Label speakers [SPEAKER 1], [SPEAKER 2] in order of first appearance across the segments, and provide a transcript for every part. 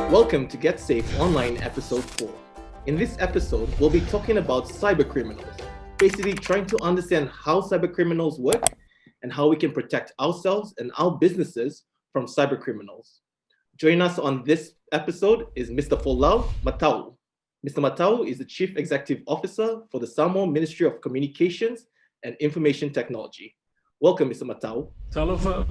[SPEAKER 1] Welcome to Get Safe Online Episode 4. In this episode, we'll be talking about cybercriminals, basically trying to understand how cybercriminals work and how we can protect ourselves and our businesses from cybercriminals. Joining us on this episode is Mr. Fualau Mata'u. Mr. Mata'u is the Chief Executive Officer for the Samoa Ministry of Communications and Information Technology. Welcome, Mr. Mata'u.
[SPEAKER 2] Talofa,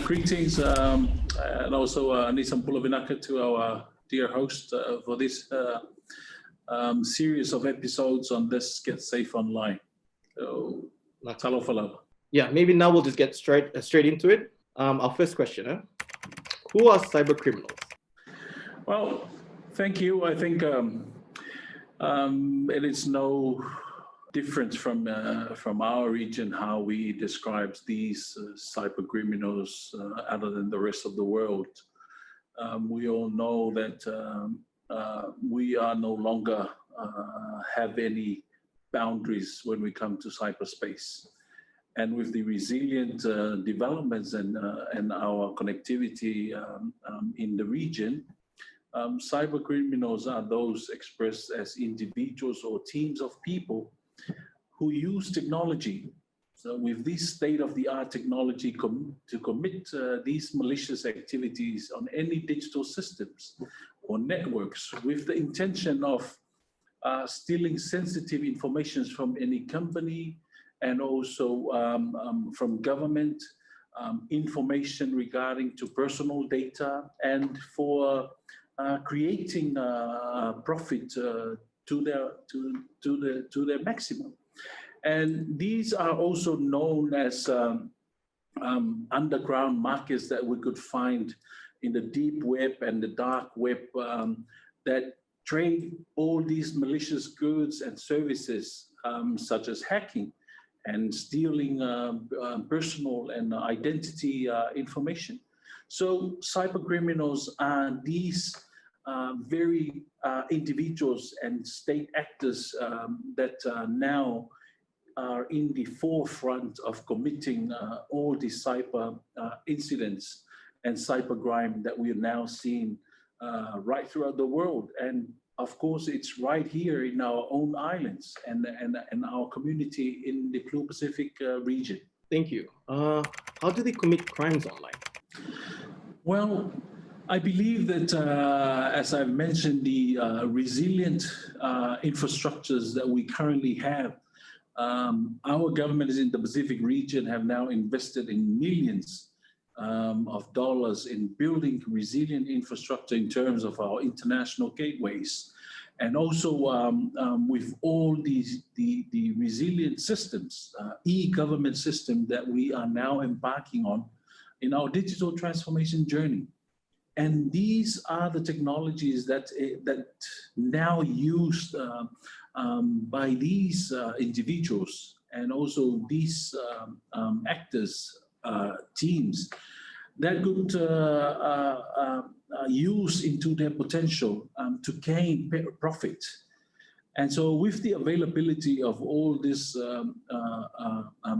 [SPEAKER 2] greetings, and also Nisam Pulavinaka to our dear host for this series of episodes on this Get Safe Online. So, talofa.
[SPEAKER 1] Yeah, maybe now we'll just get straight into it. Our first question, who are cybercriminals?
[SPEAKER 2] Well, thank you. I think it is no different from our region how we describe these cybercriminals other than the rest of the world. We all know that we are no longer have any boundaries when we come to cyberspace. And with the resilient developments and our connectivity in the region, cybercriminals are those expressed as individuals or teams of people who use technology. So with this state-of-the-art technology to commit these malicious activities on any digital systems or networks with the intention of stealing sensitive information from any company and also from government, information regarding to personal data, and for creating profit to their maximum. And these are also known as underground markets that we could find in the deep web and the dark web that trade all these malicious goods and services such as hacking and stealing personal and identity information. So cybercriminals are these very individuals and state actors that now are in the forefront of committing all these cyber incidents and cybercrime that we are now seeing right throughout the world. And of course, it's right here in our own islands and our community in the Blue Pacific region.
[SPEAKER 1] Thank you. How do they commit crimes online?
[SPEAKER 2] Well, I believe that, as I've mentioned, the resilient infrastructures that we currently have, our governments in the Pacific region have now invested in millions of dollars in building resilient infrastructure in terms of our international gateways. And also with all these the resilient systems, e-government system that we are now embarking on in our digital transformation journey. And these are the technologies that now used by these individuals and also these actors, teams that could use into their potential to gain profit. And so with the availability of all this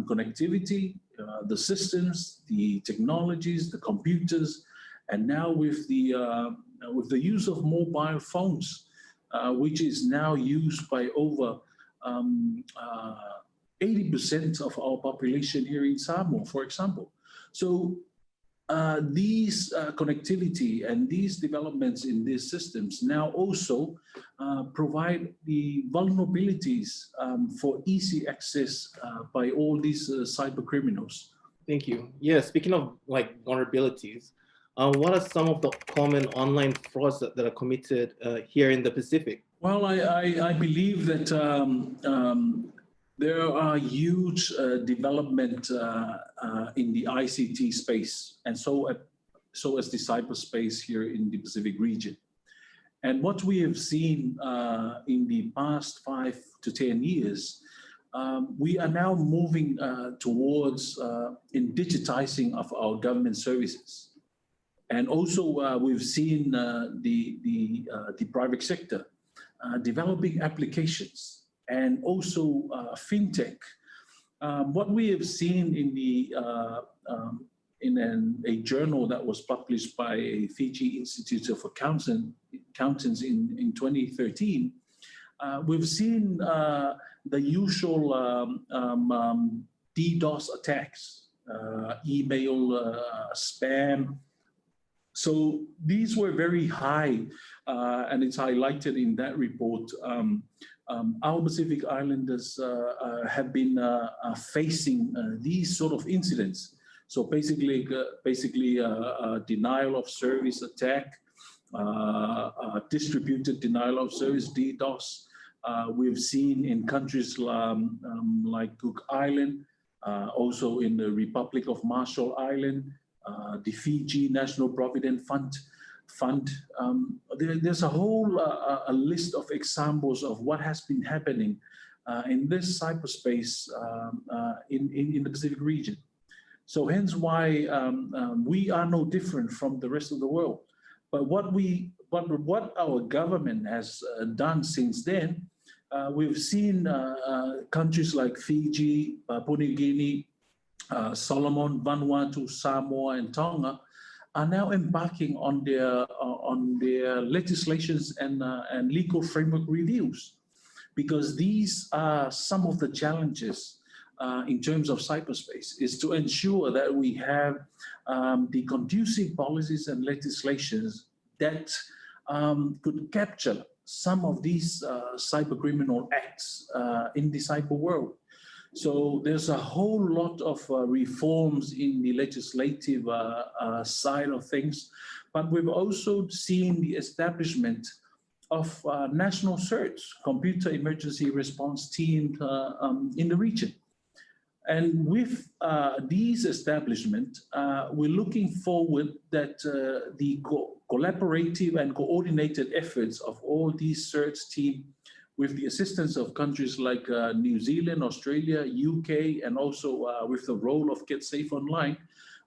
[SPEAKER 2] connectivity, the systems, the technologies, the computers, and now with the use of mobile phones, which is now used by over 80% of our population here in Samoa, for example. So these connectivity and these developments in these systems now also provide the vulnerabilities for easy access by all these cyber criminals.
[SPEAKER 1] Thank you. Yeah, speaking of vulnerabilities, what are some of the common online frauds that are committed here in the Pacific?
[SPEAKER 2] Well, I believe that there are huge development in the ICT space, and so as the cyberspace here in the Pacific region. And what we have seen in the past 5 to 10 years, we are now moving towards in digitizing of our government services. And also we've seen the private sector developing applications and also fintech. What we have seen in a journal that was published by a Fiji Institute of Accountants in 2013, we've seen the usual DDoS attacks, email spam. So these were very high, and it's highlighted in that report. Our Pacific Islanders have been facing these sort of incidents. So basically, denial of service attack, distributed denial of service, DDoS. We've seen in countries like Cook Island, also in the Republic of Marshall Island, the Fiji National Provident Fund. There's a whole a list of examples of what has been happening in this cyberspace in the Pacific region. So hence why we are no different from the rest of the world. But what our government has done since then, we've seen countries like Fiji, Papua New Guinea, Solomon, Vanuatu, Samoa, and Tonga are now embarking on their legislations and legal framework reviews, because these are some of the challenges in terms of cyberspace, is to ensure that we have the conducive policies and legislations that could capture some of these cybercriminal acts in the cyber world. So there's a whole lot of reforms in the legislative side of things, but we've also seen the establishment of national CERTs, Computer Emergency Response Team in the region. And with these establishments, we're looking forward that the collaborative and coordinated efforts of all these CERTs teams, with the assistance of countries like New Zealand, Australia, UK, and also with the role of Get Safe Online,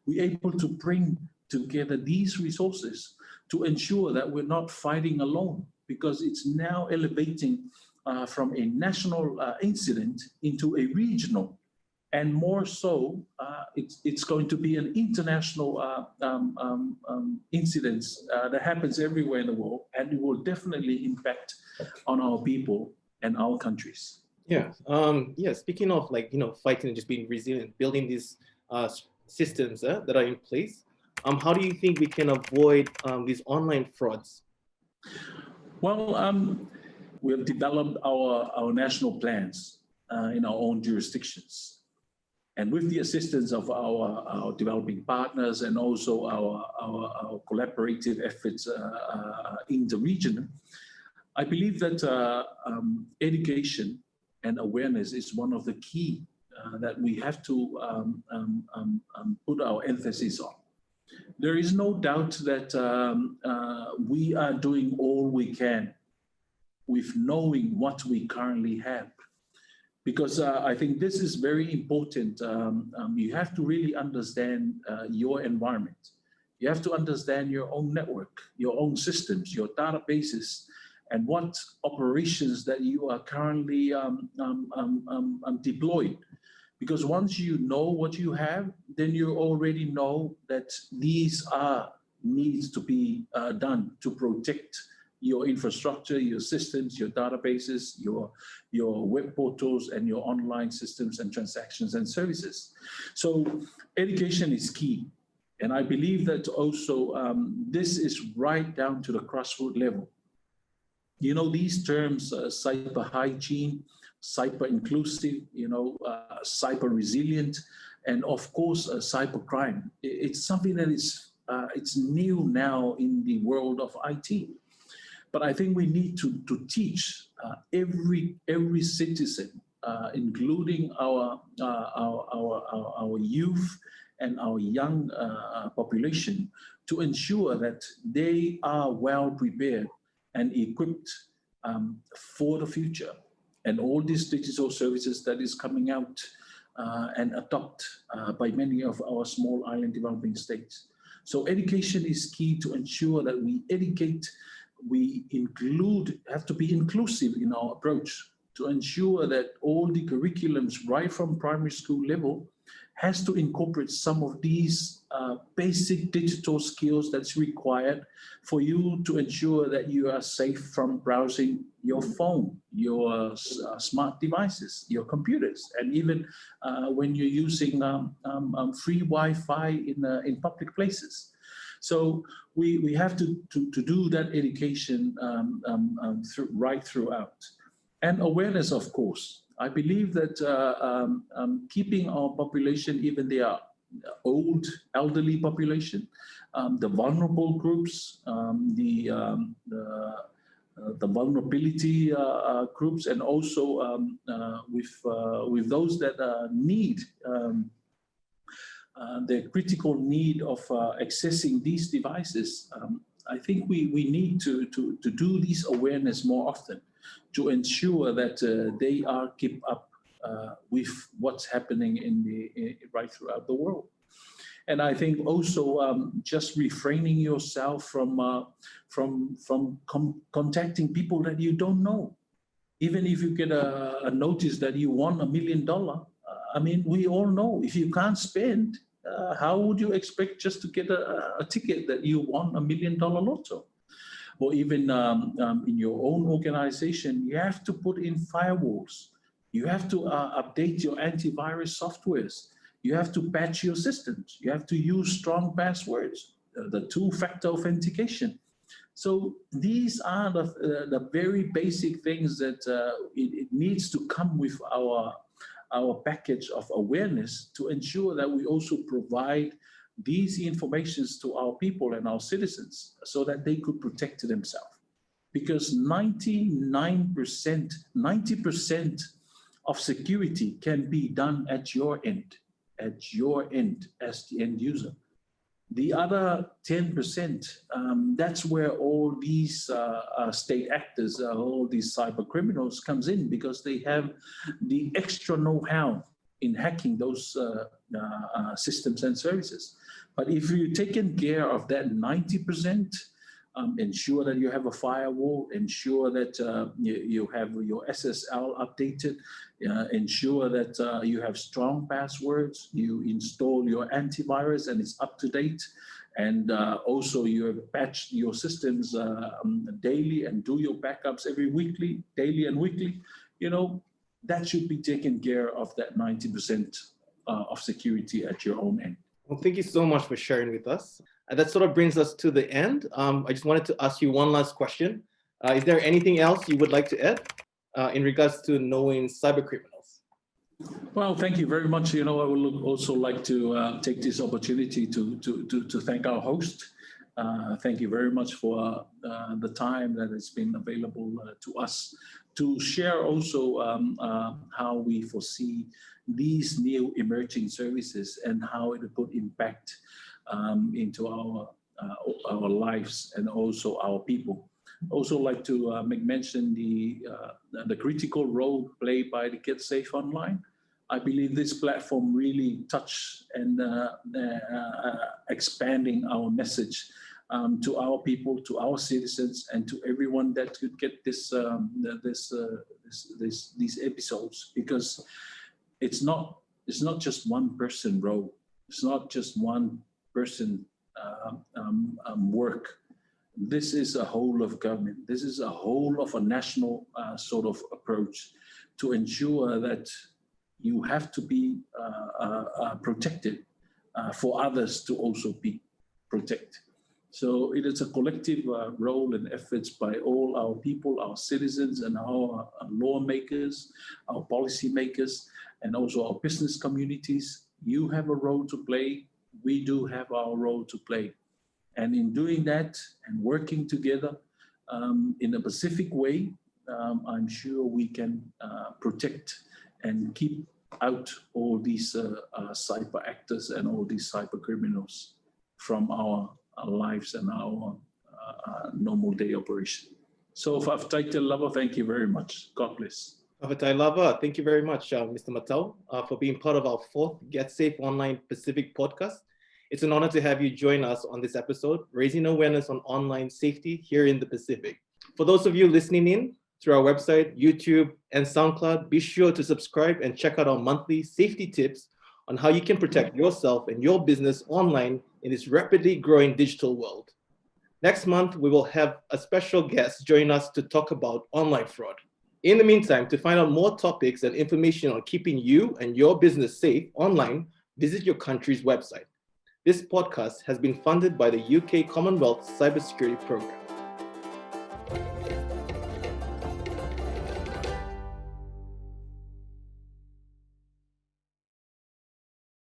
[SPEAKER 2] we're able to bring together these resources to ensure that we're not fighting alone, because it's now elevating from a national incident into a regional. And more so, it's going to be an international incident that happens everywhere in the world, and it will definitely impact on our people and our countries.
[SPEAKER 1] Yeah. Yeah. Speaking of fighting and just being resilient, building these systems that are in place, how do you think we can avoid these online frauds?
[SPEAKER 2] Well, we have developed our national plans in our own jurisdictions. And with the assistance of our developing partners and also our collaborative efforts in the region, I believe that education and awareness is one of the key that we have to put our emphasis on. There is no doubt that we are doing all we can with knowing what we currently have. Because I think this is very important. You have to really understand your environment. You have to understand your own network, your own systems, your databases, and what operations that you are currently deployed. Because once you know what you have, then you already know that these needs to be done to protect your infrastructure, your systems, your databases, your web portals, and your online systems and transactions and services. So education is key. And I believe that also this is right down to the grassroots level. You know, these terms, cyber hygiene, cyber inclusive, cyber resilient, and of course, cyber crime. It's something that is it's new now in the world of IT. But I think we need to teach every citizen, including our youth and our young population, to ensure that they are well prepared and equipped for the future. And all these digital services that is coming out and adopted by many of our small island developing states. So education is key to ensure that we educate. We have to be inclusive in our approach to ensure that all the curriculums right from primary school level has to incorporate some of these basic digital skills that's required for you to ensure that you are safe from browsing your phone, your smart devices, your computers, and even when you're using free Wi-Fi in public places. So we have to do that education right throughout. And awareness, of course. I believe that keeping our population, even the old, elderly population, the vulnerable groups, the vulnerability groups, and also with those that need the critical need of accessing these devices. I think we need to do this awareness more often, to ensure that they are keep up with what's happening right throughout the world. And I think also just refraining yourself from contacting people that you don't know. Even if you get a notice that you won $1 million, I mean, we all know if you can't spend, how would you expect just to get a ticket that you won $1 million lotto? Or even in your own organization, you have to put in firewalls. You have to update your antivirus softwares. You have to patch your systems. You have to use strong passwords, the two-factor authentication. So these are the very basic things that it needs to come with our package of awareness to ensure that we also provide these informations to our people and our citizens so that they could protect themselves. Because 90% of security can be done at your end as the end user. The other 10%, that's where all these state actors, all these cyber criminals comes in, because they have the extra know-how in hacking those systems and services. But if you're taking care of that 90%, ensure that you have a firewall, ensure that you have your SSL updated, ensure that you have strong passwords, you install your antivirus and it's up to date, and also you have patched your systems daily and do your backups daily and weekly, you know, that should be taken care of, that 90% of security at your own end.
[SPEAKER 1] Well, thank you so much for sharing with us. That sort of brings us to the end. I just wanted to ask you one last question. Is there anything else you would like to add in regards to knowing cyber criminals?
[SPEAKER 2] Well, thank you very much. You know, I would also like to take this opportunity to thank our host. Thank you very much for the time that has been available to us to share also how we foresee these new emerging services and how it could impact into our lives and also our people. Also like to make mention the critical role played by the Get Safe Online. I believe this platform really touched and expanding our message to our people, to our citizens, and to everyone that could get these episodes, because it's not just one person role. It's not just one person work. This is a whole of government. This is a whole of a national sort of approach to ensure that you have to be protected for others to also be protected. So it is a collective role and efforts by all our people, our citizens, and our lawmakers, our policymakers, and also our business communities. You have a role to play. We do have our role to play. And in doing that and working together in a specific way, I'm sure we can protect and keep out all these cyber actors and all these cyber criminals from our lives and our normal day operation. So Fa'afetai Lava, thank you very much. God bless.
[SPEAKER 1] Fa'afetai Lava, thank you very much, Mr. Mata'u, for being part of our 4th Get Safe Online Pacific podcast. It's an honor to have you join us on this episode, raising awareness on online safety here in the Pacific. For those of you listening in through our website, YouTube, and SoundCloud, be sure to subscribe and check out our monthly safety tips on how you can protect yourself and your business online in this rapidly growing digital world. Next month, we will have a special guest join us to talk about online fraud. In the meantime, to find out more topics and information on keeping you and your business safe online, visit your country's website. This podcast has been funded by the UK Commonwealth Cybersecurity Programme.